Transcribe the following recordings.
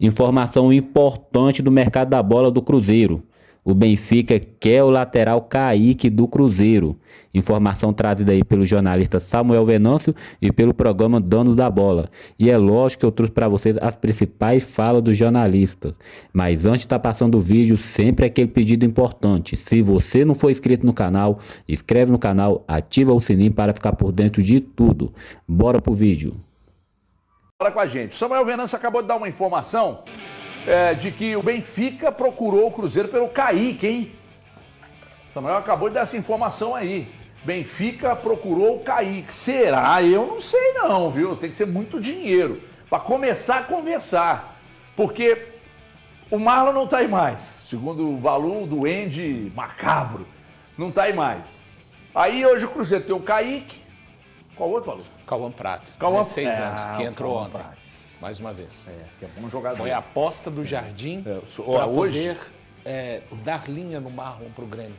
Informação importante do mercado da bola do Cruzeiro. O Benfica quer o lateral Kaique do Cruzeiro. Informação trazida aí pelo jornalista Samuel Venâncio e pelo programa Donos da Bola. E é lógico que eu trouxe para vocês as principais falas dos jornalistas. Mas antes de estar passando o vídeo, sempre aquele pedido importante. Se você não for inscrito no canal, inscreve no canal, ativa o sininho para ficar por dentro de tudo. Bora pro vídeo. Fala com a gente. Samuel Venâncio acabou de dar uma informação de que o Benfica procurou o Cruzeiro pelo Kaique, hein? Samuel acabou de dar essa informação aí. Benfica procurou o Kaique. Será? Eu não sei não, viu? Tem que ser muito dinheiro para começar a conversar. Porque o Marlon não tá aí mais. Segundo o Valu, do Duende Macabro, não tá aí mais. Aí hoje o Cruzeiro tem o Kaique. Qual outro, Valu? Cauã Prates, Cauã... 16 anos, que entrou Cauã ontem. Prates. Mais uma vez. Que é bom jogador. Foi a aposta do Jardim para para hoje... poder dar linha no Marlon para o Grêmio.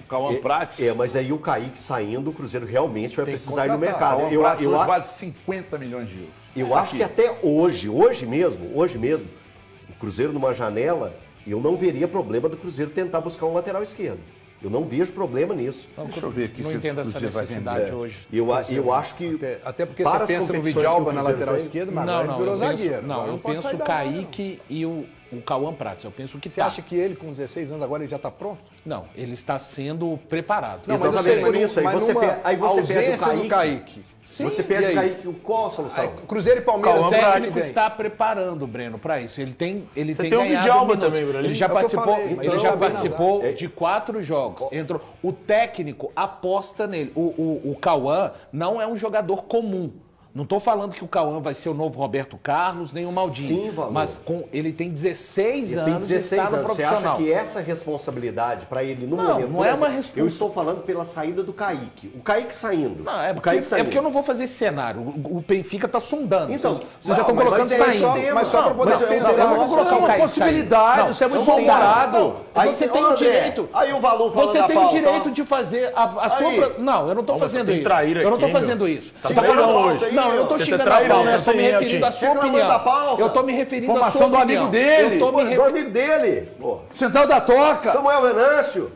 O Cauã Prates... mas aí o Kaique saindo, o Cruzeiro realmente vai Tem precisar ir no contratar. mercado. Cauã Prates hoje vale 50 milhões de euros. Eu acho que até hoje mesmo, o Cruzeiro numa janela, eu não veria problema do Cruzeiro tentar buscar um lateral esquerdo. Eu não vejo problema nisso. Deixa eu ver aqui Não se entendo o essa Cruzeiro vai necessidade vender. hoje. Eu acho que... Até porque para você as pensa no competições Vidalba que o na Cruzeiro lateral tem- esquerda, mas Não, agora ele virou zagueiro. não, Agora eu pode penso sair o da bola, Kaique e o Cauã Prates. Eu penso que Você acha que ele, com 16 anos, agora ele já está pronto? Não, ele está sendo preparado. Não, Exatamente mas eu sei, por mas isso. Aí mas você numa perde o ausência Kaique. do Kaique. Você E perde aí? o Kaique, qual a solução? Aí, Cruzeiro e Palmeiras, O ano que técnico vem. está preparando o Breno para isso. Ele tem tem o ganhado Vidalba minutos. também, Breno. Ele já É o que eu participou, falei, mas ele não já é bem participou azar. de 4 jogos. Entrou. O técnico aposta nele. O Cauã não é um jogador comum. Não estou falando que o Cauã vai ser o novo Roberto Carlos, nem o Maldini. Sim, Valor. Mas ele tem 16 Ele anos tem 16 e está no anos. Você profissional. acha que essa responsabilidade para ele no Não, momento... não por é exemplo, uma responsa- Eu estou falando pela saída do Kaique. O Kaique saindo. Não, é o porque, Kaique saindo. eu não vou fazer esse cenário. O Benfica está sondando. Então, Vocês já estão mas colocando tem saindo. só- mas só pra poder Não, pensar. eu não vou colocar o uma Kaique possibilidade, saindo. você é muito não, bombarado. Aí Você tem- tem Ô, o André, direito. aí o Valor falando Você da tem o pauta, direito ó. de fazer a sua. Aí. Não, eu não estou Não, você fazendo tem isso. traíra Eu não estou aqui, fazendo meu. isso. Tá Você tá trairão falando hoje. Não, eu não estou Você tá xingando a trairão pauta. Eu estou me nessa, hein, referindo à Altinho? sua Reclamando opinião. da pauta. Eu estou me referindo à Informação sua do amigo opinião. dele. Eu tô me Do amigo dele. Pô, Central da Toca. Samuel Venâncio.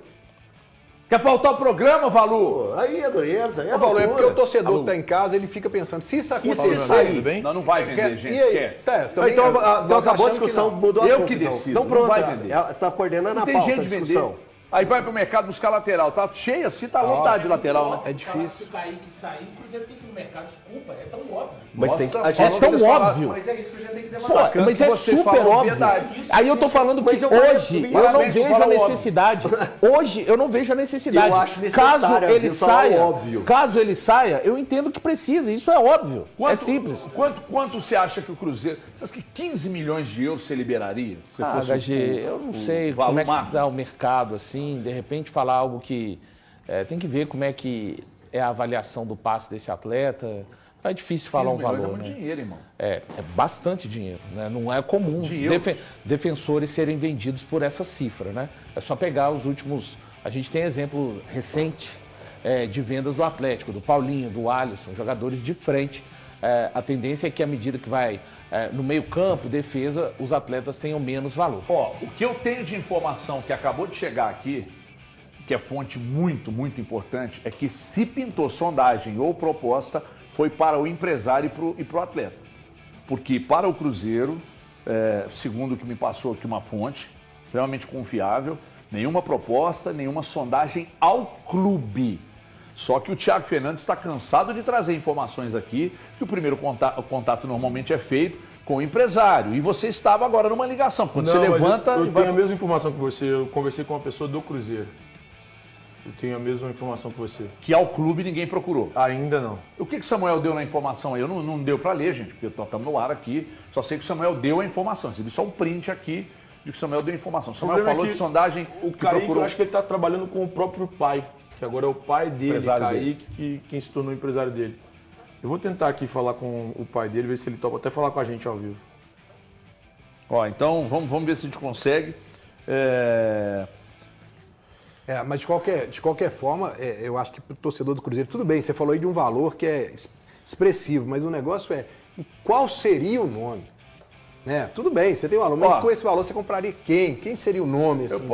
Quer pautar o programa, Valu? Pô, aí é dureza. Aí é Ô, Valor, é porque o loucura. torcedor que está em casa, ele fica pensando, se isso E se acontecer... sair? Tudo bem? Não, não vai vender, gente. E aí? Esquece. Também, Então, nós acabou a achamos discussão, que não. mudou o Eu assunto. que então. decido, Então não pronto, vai vender. tá coordenando Não a tem pauta, jeito a de discussão. vender. Aí vai pro mercado buscar lateral. Tá cheio assim, tá vontade de lateral, né? É difícil. Se o Kaique sair, o Cruzeiro tem que ir no mercado. Desculpa, é tão óbvio. Mas tem que... a Nossa, gente- É tão vocês falaram- óbvio. Mas é isso que a gente tem que Pô, debater. mas é vocês super falam óbvio. verdade. Aí eu tô falando que Mas eu hoje eu não parabéns por vejo a falar o óbvio. necessidade. Hoje eu não vejo a necessidade. Eu acho necessário, Caso às ele vezes, falar saia, o óbvio. caso ele saia, eu entendo que precisa. Isso é óbvio. É simples. Quanto você acha que o Cruzeiro... Você acha que 15 milhões de euros você liberaria? Se Ah, fosse HG, eu não sei Valu como é que Marques? dá o mercado assim. De repente falar algo que tem que ver como é que é a avaliação do passe desse atleta. É difícil falar 15 um milhões valor. é muito né? dinheiro, irmão. É bastante dinheiro, né? Não é comum Dinheiro. defensores serem vendidos por essa cifra, né? É só pegar os últimos... A gente tem exemplo recente de vendas do Atlético, do Paulinho, do Alisson, jogadores de frente. A tendência é que à medida que vai no meio campo, defesa, os atletas tenham menos valor. Ó, o que eu tenho de informação que acabou de chegar aqui, que é fonte muito, muito importante, é que se pintou sondagem ou proposta, foi para o empresário e para o atleta. Porque para o Cruzeiro, segundo o que me passou aqui uma fonte, extremamente confiável, nenhuma proposta, nenhuma sondagem ao clube. Só que o Thiago Fernandes está cansado de trazer informações aqui, que o primeiro contato normalmente é feito com o empresário. E você estava agora numa ligação. Quando você Não, mas levanta... Eu e vai tenho a mesma informação que você. Eu conversei com uma pessoa do Cruzeiro. Eu tenho a mesma informação que você. que ao clube ninguém procurou. Ainda não. O que Samuel deu na informação aí? Eu não deu para ler, gente, porque estamos no ar aqui. Só sei que o Samuel deu a informação. Recebi só um print aqui de que o Samuel deu a informação. O Samuel problema é falou que de sondagem O que Kaique, procurou. eu acho que ele está trabalhando com o próprio pai. Que agora é o pai dele, Empresário Kaique, quem se tornou empresário dele. Eu vou tentar aqui falar com o pai dele, ver se ele topa até falar com a gente ao vivo. Ó, então vamos ver se a gente consegue. Mas de qualquer forma, eu acho que para o torcedor do Cruzeiro, tudo bem, você falou aí de um valor que é expressivo, mas o negócio e qual seria o nome? Tudo bem, você tem um valor, mas Ó, com esse valor você compraria quem? Quem seria o nome? Assim,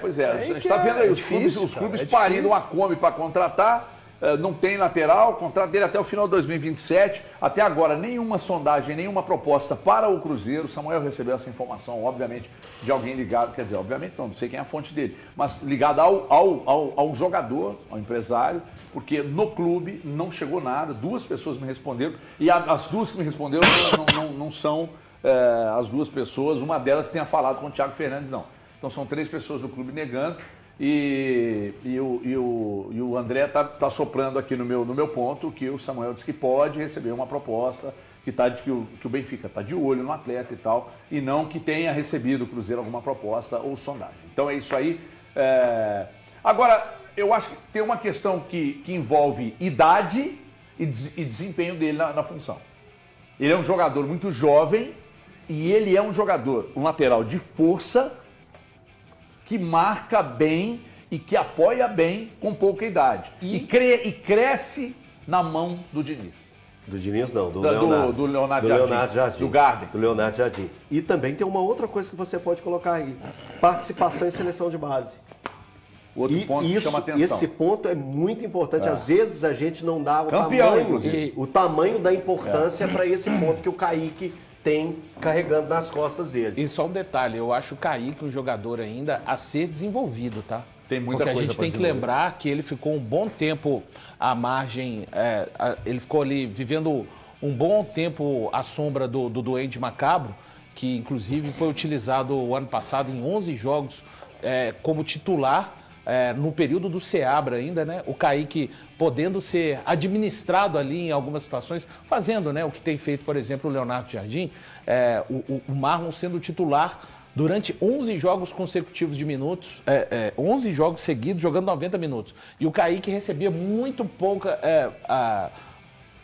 Pois é. A gente está vendo aí os clubes parindo uma Kombi para contratar. Não tem lateral, o contrato dele até o final de 2027. Até agora, nenhuma sondagem, nenhuma proposta para o Cruzeiro. O Samuel recebeu essa informação, obviamente, de alguém ligado, quer dizer, obviamente não sei quem é a fonte dele, mas ligado ao jogador, ao empresário, porque no clube não chegou nada. 2 pessoas me responderam, e as 2 que me responderam não são as 2 pessoas, uma delas tenha falado com o Thiago Fernandes, não. Então são 3 pessoas do clube negando. E o André tá soprando aqui no meu ponto que o Samuel disse que pode receber uma proposta que o Benfica está de olho no atleta e tal, e não que tenha recebido o Cruzeiro alguma proposta ou sondagem. Então é isso aí. Agora, eu acho que tem uma questão que envolve idade e desempenho dele na função. Ele é um jogador muito jovem e ele é um jogador, um lateral de força, que marca bem e que apoia bem com pouca idade. E cresce na mão do Diniz. Do Diniz não, do Leonardo. Do Leonardo Jardim. Do Garden. Do Leonardo Jardim. E também tem uma outra coisa que você pode colocar aí. Participação em seleção de base. Outro ponto que chama atenção. Esse ponto é muito importante. Às vezes a gente não dá o tamanho da importância para esse ponto que o Kaique tem carregando nas costas dele. E só um detalhe, eu acho o Kaique um jogador ainda a ser desenvolvido, tá? Tem muita Porque coisa. A gente tem que lembrar que ele ficou um bom tempo à margem, ele ficou ali vivendo um bom tempo à sombra do Duende Macabro, que inclusive foi utilizado o ano passado em 11 jogos como titular, no período do Seabra ainda, né? O Kaique podendo ser administrado ali em algumas situações, fazendo, né, o que tem feito, por exemplo, o Leonardo Jardim, o Marlon sendo titular durante 11 jogos consecutivos de minutos, 11 jogos seguidos, jogando 90 minutos. E o Kaique recebia muito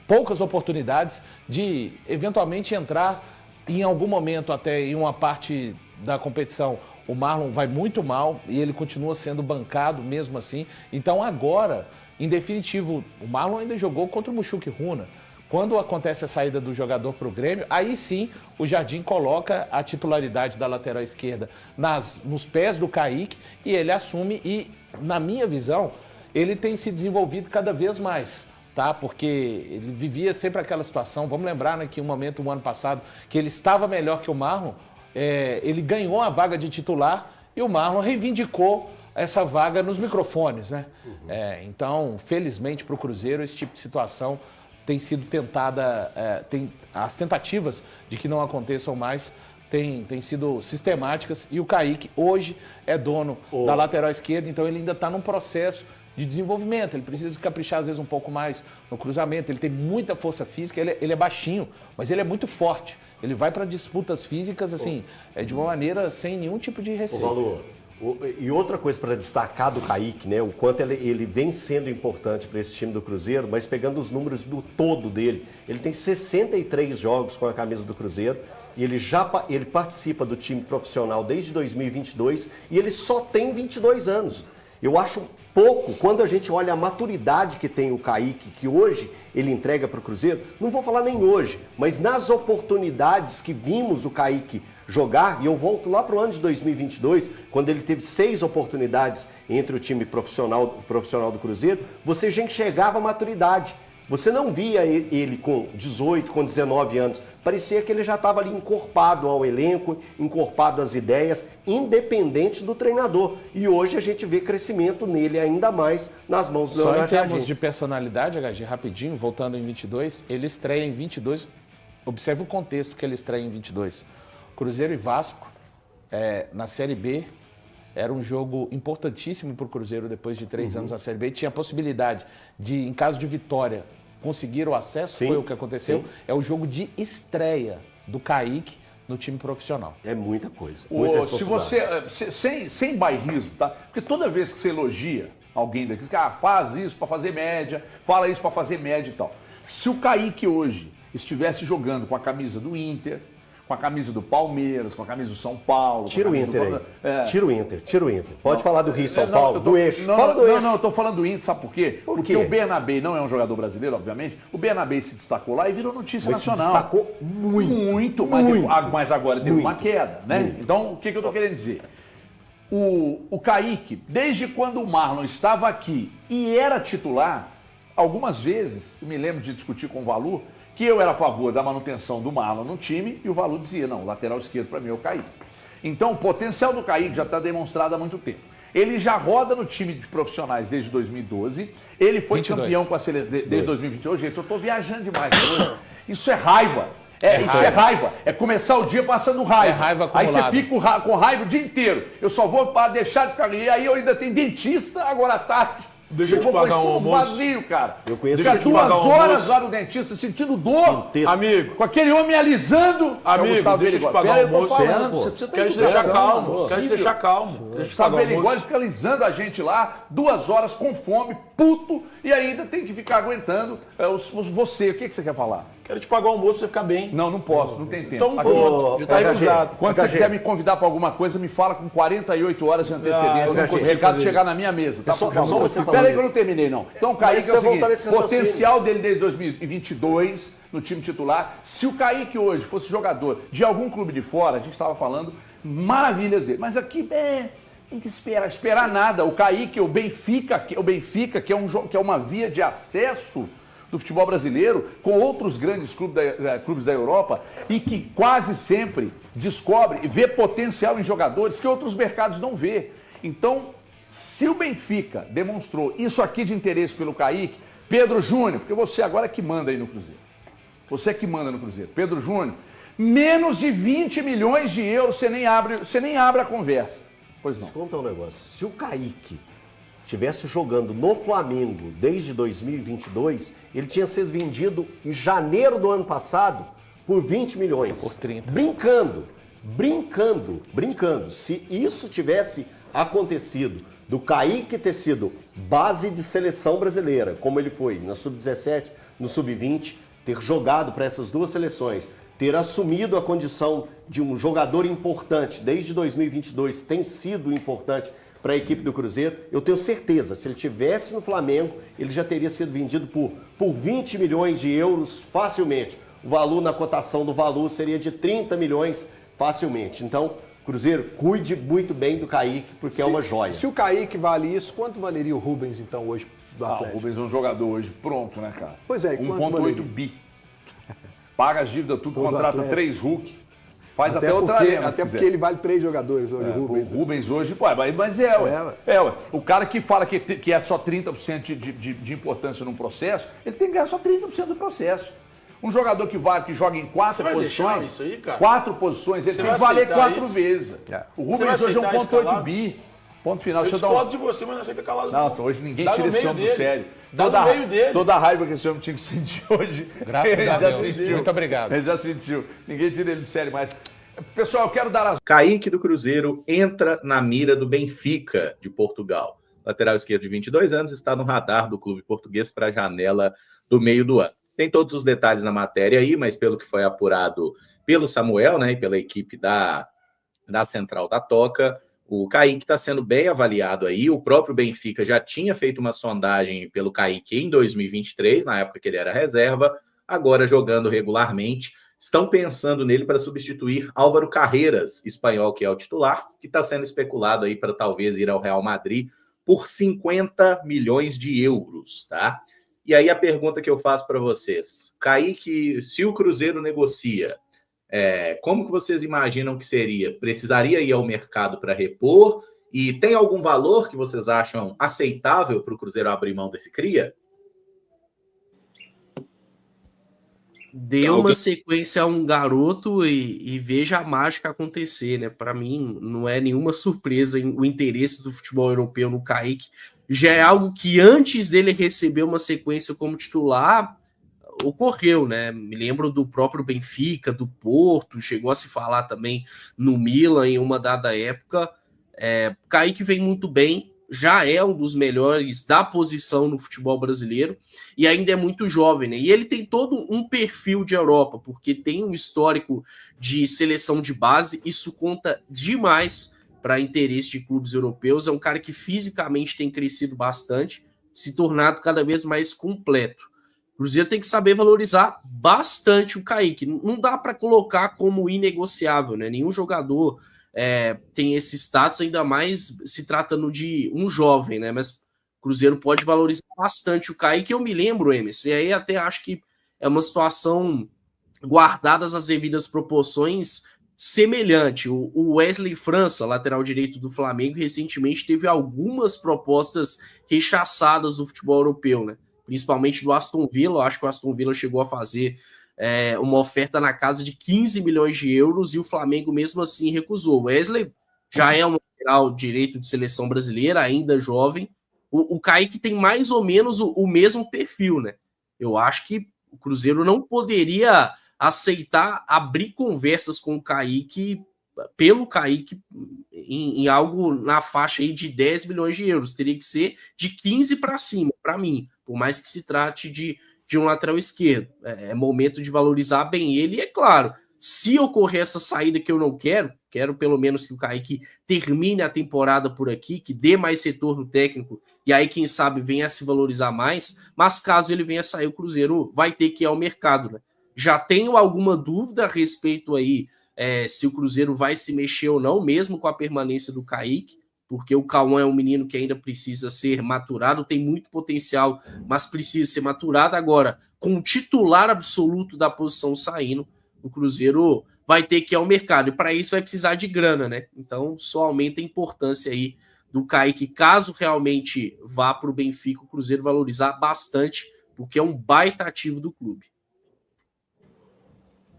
poucas oportunidades de, eventualmente, entrar em algum momento, até em uma parte da competição. O Marlon vai muito mal e ele continua sendo bancado mesmo assim. Então agora, em definitivo, o Marlon ainda jogou contra o Mushuki Runa. Quando acontece a saída do jogador para o Grêmio, aí sim o Jardim coloca a titularidade da lateral esquerda nos pés do Kaique e ele assume e, na minha visão, ele tem se desenvolvido cada vez mais. Tá? Porque ele vivia sempre aquela situação, vamos lembrar, né, que um ano passado, que ele estava melhor que o Marlon, ele ganhou a vaga de titular e o Marlon reivindicou essa vaga nos microfones, né? Então, felizmente para o Cruzeiro, esse tipo de situação tem sido tentada, as tentativas de que não aconteçam mais têm sido sistemáticas e o Kaique hoje é dono da lateral esquerda, então ele ainda está num processo de desenvolvimento, ele precisa caprichar às vezes um pouco mais no cruzamento, ele tem muita força física, ele é baixinho, mas ele é muito forte. Ele vai para disputas físicas, assim, de uma maneira sem nenhum tipo de receio. Valor. E outra coisa para destacar do Kaique, né? O quanto ele vem sendo importante para esse time do Cruzeiro, mas pegando os números do todo dele, ele tem 63 jogos com a camisa do Cruzeiro e ele participa do time profissional desde 2022 e ele só tem 22 anos. Eu acho pouco quando a gente olha a maturidade que tem o Kaique, que hoje ele entrega para o Cruzeiro. Não vou falar nem hoje, mas nas oportunidades que vimos o Kaique jogar, e eu volto lá para o ano de 2022, quando ele teve 6 oportunidades entre o time profissional do Cruzeiro, você já enxergava a maturidade. Você não via ele com 18, com 19 anos. Parecia que ele já estava ali encorpado ao elenco, encorpado às ideias, independente do treinador. E hoje a gente vê crescimento nele ainda mais nas mãos do Leonardo Jardim. Só em termos de personalidade, HG, rapidinho, voltando em 22, ele estreia em 22. Observe o contexto que ele estreia em 22. Cruzeiro e Vasco, na Série B, era um jogo importantíssimo para o Cruzeiro depois de 3 anos na Série B. Tinha a possibilidade de, em caso de vitória, conseguir o acesso, foi o que aconteceu. Sim. É o jogo de estreia do Kaique no time profissional. É muita coisa. Se você, sem bairrismo, tá? Porque toda vez que você elogia alguém daqui, faz isso para fazer média, fala isso para fazer média e tal. Se o Kaique hoje estivesse jogando com a camisa do Inter, com a camisa do Palmeiras, com a camisa do São Paulo. Tira o Inter aí. É. Tira o Inter. Pode falar do Rio e São Não, Paulo, do eixo. Fala do eixo. Não, eu tô falando do Inter, sabe por quê? Porque quê? o Bernabé não é um jogador brasileiro, obviamente. O Bernabé se destacou lá e virou notícia nacional. Se destacou muito. Mas agora teve uma queda, né? Muito. Então, o que eu tô querendo dizer? O Kaique, desde quando o Marlon estava aqui e era titular, algumas vezes, eu me lembro de discutir com o Valu, que eu era a favor da manutenção do Marlon no time e o Valu dizia, não, o lateral esquerdo para mim é o Kaique. Então, o potencial do Kaique já está demonstrado há muito tempo. Ele já roda no time de profissionais desde 2012, ele foi 22. campeão com a seleção desde 2022. Gente, eu estou viajando demais hoje. Isso é raiva. Isso é raiva. É começar o dia passando raiva. É raiva aí você acumulada. fica com raiva o dia inteiro. Eu só vou para deixar de ficar. E aí eu ainda tenho dentista agora à tarde. Deixa eu te pagar um almoço. Vazio, cara. Eu conheço Ficar gente que 2 pagar um horas almoço. lá no dentista sentindo dor. Inteiro. Amigo, Com aquele homem alisando. Amigo, Gustavo deixa eu te Berigoli. pagar Pera, eu tô almoço. falando. pô. Você precisa ter quero te educação, deixar calmo. não é Quero te possível. deixar calmo. Deixa eu te Gustavo pagar o Berigoli almoço. fica alisando a gente lá 2 horas com fome, puto, e ainda tem que ficar aguentando você. O que você quer falar? Quero te pagar o almoço pra você ficar bem. Não, não posso, não tem tempo. Então, Aqui, pronto. Já tá HG. recusado. quando você quiser me convidar para alguma coisa, me fala com 48 horas de antecedência, eu o consigo recado fazer chegar isso. na minha mesa. Tá? Só você falando Pera aí que isso. eu não terminei, não. Então, o Kaique é o você voltar nesse seguinte, raciocínio. potencial dele desde 2022 no time titular. Se o Kaique hoje fosse jogador de algum clube de fora, a gente estava falando maravilhas dele. Mas aqui, tem que esperar nada. O Kaique, o Benfica, que é uma via de acesso do futebol brasileiro com outros grandes clubes da Europa e que quase sempre descobre e vê potencial em jogadores que outros mercados não vê. Então, se o Benfica demonstrou isso aqui de interesse pelo Kaique, Pedro Júnior, porque você agora é que manda aí no Cruzeiro. Você é que manda no Cruzeiro. Pedro Júnior, menos de 20 milhões de euros você nem abre a conversa. Pois não. Deixa eu contar um negócio. Se o Kaique estivesse jogando no Flamengo desde 2022, ele tinha sido vendido em janeiro do ano passado por 20 milhões. Por 30. Brincando. Se isso tivesse acontecido, do Kaique ter sido base de seleção brasileira, como ele foi na Sub-17, no Sub-20, ter jogado para essas duas seleções, ter assumido a condição de um jogador importante desde 2022, tem sido importante para a equipe do Cruzeiro, eu tenho certeza, se ele tivesse no Flamengo, ele já teria sido vendido por 20 milhões de euros facilmente. O valor na cotação do valor seria de 30 milhões facilmente. Então, Cruzeiro, cuide muito bem do Kaique, porque é uma joia. Se o Kaique vale isso, quanto valeria o Rubens, então, hoje do O Atlético? Rubens é um jogador hoje pronto, né, cara? Pois é, e quanto 1,8 valeria? bi. Paga as dívidas, tudo, Todo contrata Atlético. 3 Hulk. Faz até Até outra porque, arena, se até quiser. porque ele vale 3 jogadores hoje, o Rubens. O Rubens hoje, pô, mas ué. O cara que fala que é só 30% de importância num processo, ele tem que ganhar só 30% do processo. Um jogador que joga em 4 Você vai deixar posições, isso aí, cara? 4 posições, ele Você tem que vai valer aceitar 4 isso? vezes. O Você vai Rubens hoje é aceitar 1,8 escalado? bi. Ponto final. Eu Deixa eu dar discordo de você, mas não aceita calado. Nossa, hoje ninguém Dá tira no esse meio homem do dele. sério. Dá no meio dele. Toda a raiva que esse homem tinha que sentir hoje. Graças ele a já Deus. sentiu. Muito obrigado. Ele já sentiu. Ninguém tira ele do sério mais. Pessoal, eu quero dar as Kaique do Cruzeiro entra na mira do Benfica de Portugal. Lateral esquerdo de 22 anos está no radar do clube português para a janela do meio do ano. Tem todos os detalhes na matéria aí, mas pelo que foi apurado pelo Samuel, né, e pela equipe da Central da Toca, o Kaique está sendo bem avaliado aí. O próprio Benfica já tinha feito uma sondagem pelo Kaique em 2023, na época que ele era reserva, agora jogando regularmente. Estão pensando nele para substituir Álvaro Carreras, espanhol, que é o titular, que está sendo especulado aí para talvez ir ao Real Madrid por 50 milhões de euros, tá? E aí a pergunta que eu faço para vocês, Kaique, se o Cruzeiro negocia, como que vocês imaginam que seria? Precisaria ir ao mercado para repor? E tem algum valor que vocês acham aceitável para o Cruzeiro abrir mão desse cria? Dê uma sequência a um garoto e veja a mágica acontecer, né? Para mim, não é nenhuma surpresa o interesse do futebol europeu no Kaique. Já é algo que antes dele receber uma sequência como titular, ocorreu, né? Me lembro do próprio Benfica, do Porto, chegou a se falar também no Milan em uma dada época. Kaique vem muito bem, já é um dos melhores da posição no futebol brasileiro e ainda é muito jovem, né? E ele tem todo um perfil de Europa, porque tem um histórico de seleção de base, isso conta demais para interesse de clubes europeus. É um cara que fisicamente tem crescido bastante, se tornado cada vez mais completo. O Cruzeiro tem que saber valorizar bastante o Kaique. Não dá para colocar como inegociável, né? Nenhum jogador tem esse status, ainda mais se tratando de um jovem, né? Mas o Cruzeiro pode valorizar bastante o Kaique. Eu me lembro, Emerson, e aí até acho que é uma situação, guardadas as devidas proporções, semelhante. O Wesley França, lateral direito do Flamengo, recentemente teve algumas propostas rechaçadas do futebol europeu, né? Principalmente do Aston Villa. Eu acho que o Aston Villa chegou a fazer uma oferta na casa de 15 milhões de euros e o Flamengo mesmo assim recusou. O Wesley já é um lateral direito de seleção brasileira, ainda jovem. O Kaique tem mais ou menos o mesmo perfil, né? Eu acho que o Cruzeiro não poderia aceitar abrir conversas com o Kaique, pelo Kaique, em algo na faixa aí de 10 milhões de euros. Teria que ser de 15 para cima, para mim, por mais que se trate de um lateral esquerdo. É momento de valorizar bem ele, e é claro, se ocorrer essa saída que eu não quero pelo menos que o Kaique termine a temporada por aqui, que dê mais retorno técnico, e aí quem sabe venha a se valorizar mais, mas caso ele venha a sair, o Cruzeiro vai ter que ir ao mercado, né? Já tenho alguma dúvida a respeito aí se o Cruzeiro vai se mexer ou não, mesmo com a permanência do Kaique, porque o Cauã é um menino que ainda precisa ser maturado, tem muito potencial, mas precisa ser maturado. Agora, com o titular absoluto da posição saindo, o Cruzeiro vai ter que ir ao mercado, e para isso vai precisar de grana, né? Então, só aumenta a importância aí do Kaique, caso realmente vá para o Benfica, o Cruzeiro valorizar bastante, porque é um baita ativo do clube.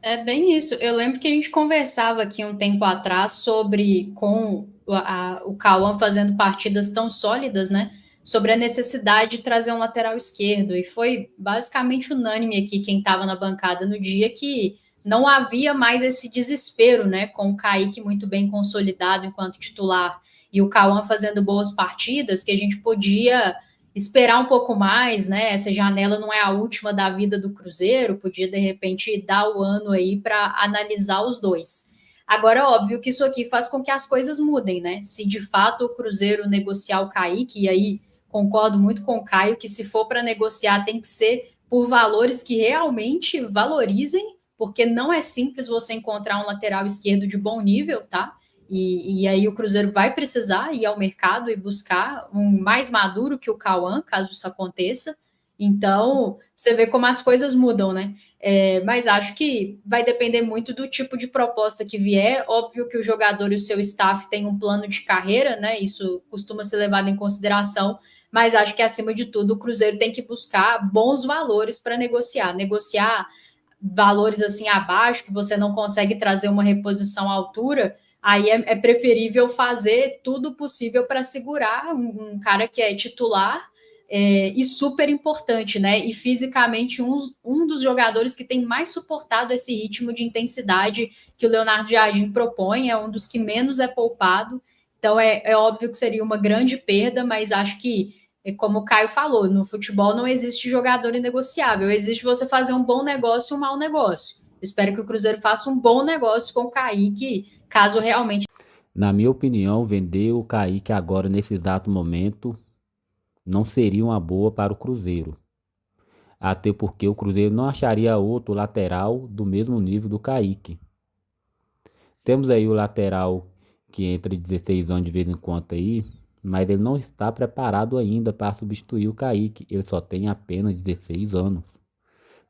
É bem isso. Eu lembro que a gente conversava aqui um tempo atrás sobre, com o Cauã fazendo partidas tão sólidas, né? Sobre a necessidade de trazer um lateral esquerdo. E foi basicamente unânime aqui quem estava na bancada no dia que não havia mais esse desespero, né? Com o Kaique muito bem consolidado enquanto titular e o Cauã fazendo boas partidas, que a gente podia esperar um pouco mais, né? Essa janela não é a última da vida do Cruzeiro, podia de repente dar o ano aí para analisar os dois. Agora, óbvio que isso aqui faz com que as coisas mudem, né? Se de fato o Cruzeiro negociar o Kaique, e aí concordo muito com o Caio que se for para negociar tem que ser por valores que realmente valorizem, porque não é simples você encontrar um lateral esquerdo de bom nível, tá? E aí o Cruzeiro vai precisar ir ao mercado e buscar um mais maduro que o Cauã, caso isso aconteça. Então, você vê como as coisas mudam, né? Mas acho que vai depender muito do tipo de proposta que vier. Óbvio que o jogador e o seu staff têm um plano de carreira, né? Isso costuma ser levado em consideração, mas acho que, acima de tudo, o Cruzeiro tem que buscar bons valores para negociar. Negociar valores assim abaixo, que você não consegue trazer uma reposição à altura, aí é preferível fazer tudo possível para segurar um cara que é titular e super importante, né? E fisicamente um dos jogadores que tem mais suportado esse ritmo de intensidade que o Leonardo Jardim propõe, é um dos que menos é poupado. Então é óbvio que seria uma grande perda, mas acho que, como o Caio falou, no futebol não existe jogador inegociável, existe você fazer um bom negócio e um mau negócio. Espero que o Cruzeiro faça um bom negócio com o Kaique, caso realmente... Na minha opinião, vender o Kaique agora, nesse exato momento, não seria uma boa para o Cruzeiro. Até porque o Cruzeiro não acharia outro lateral do mesmo nível do Kaique. Temos aí o lateral que entra de 16 anos de vez em quando aí, mas ele não está preparado ainda para substituir o Kaique. Ele só tem apenas 16 anos.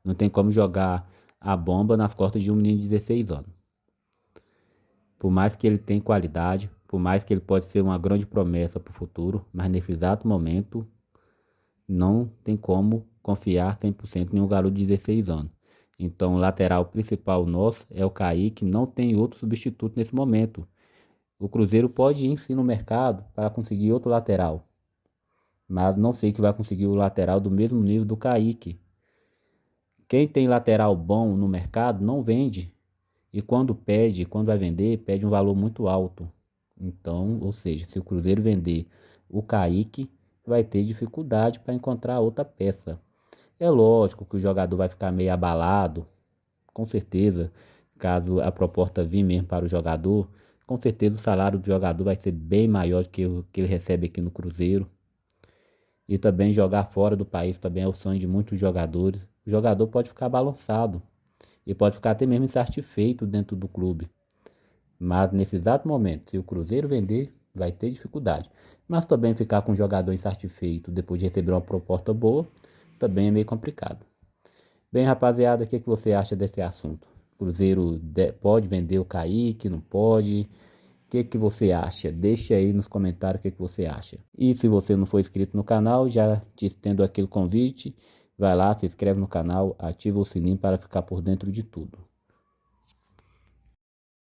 Não tem como jogar a bomba nas costas de um menino de 16 anos. Por mais que ele tenha qualidade, por mais que ele pode ser uma grande promessa para o futuro, mas nesse exato momento não tem como confiar 100% em um garoto de 16 anos. Então o lateral principal nosso é o Kaique, não tem outro substituto nesse momento. O Cruzeiro pode ir sim no mercado para conseguir outro lateral, mas não sei que vai conseguir o lateral do mesmo nível do Kaique. Quem tem lateral bom no mercado não vende. E quando vai vender, pede um valor muito alto. Então, ou seja, se o Cruzeiro vender o Kaique vai ter dificuldade para encontrar outra peça. É lógico que o jogador vai ficar meio abalado, com certeza, caso a proposta vir mesmo para o jogador, com certeza o salário do jogador vai ser bem maior do que o que ele recebe aqui no Cruzeiro. E também jogar fora do país também é o sonho de muitos jogadores. O jogador pode ficar balançado e pode ficar até mesmo insatisfeito dentro do clube. Mas nesse exato momento, se o Cruzeiro vender, vai ter dificuldade. Mas também ficar com o jogador insatisfeito depois de receber uma proposta boa, também é meio complicado. Bem, rapaziada, o que você acha desse assunto? O Cruzeiro pode vender o Kaique, não pode? O que você acha? Deixa aí nos comentários o que você acha. E se você não for inscrito no canal, já te estendo aquele convite, vai lá, se inscreve no canal, ativa o sininho para ficar por dentro de tudo.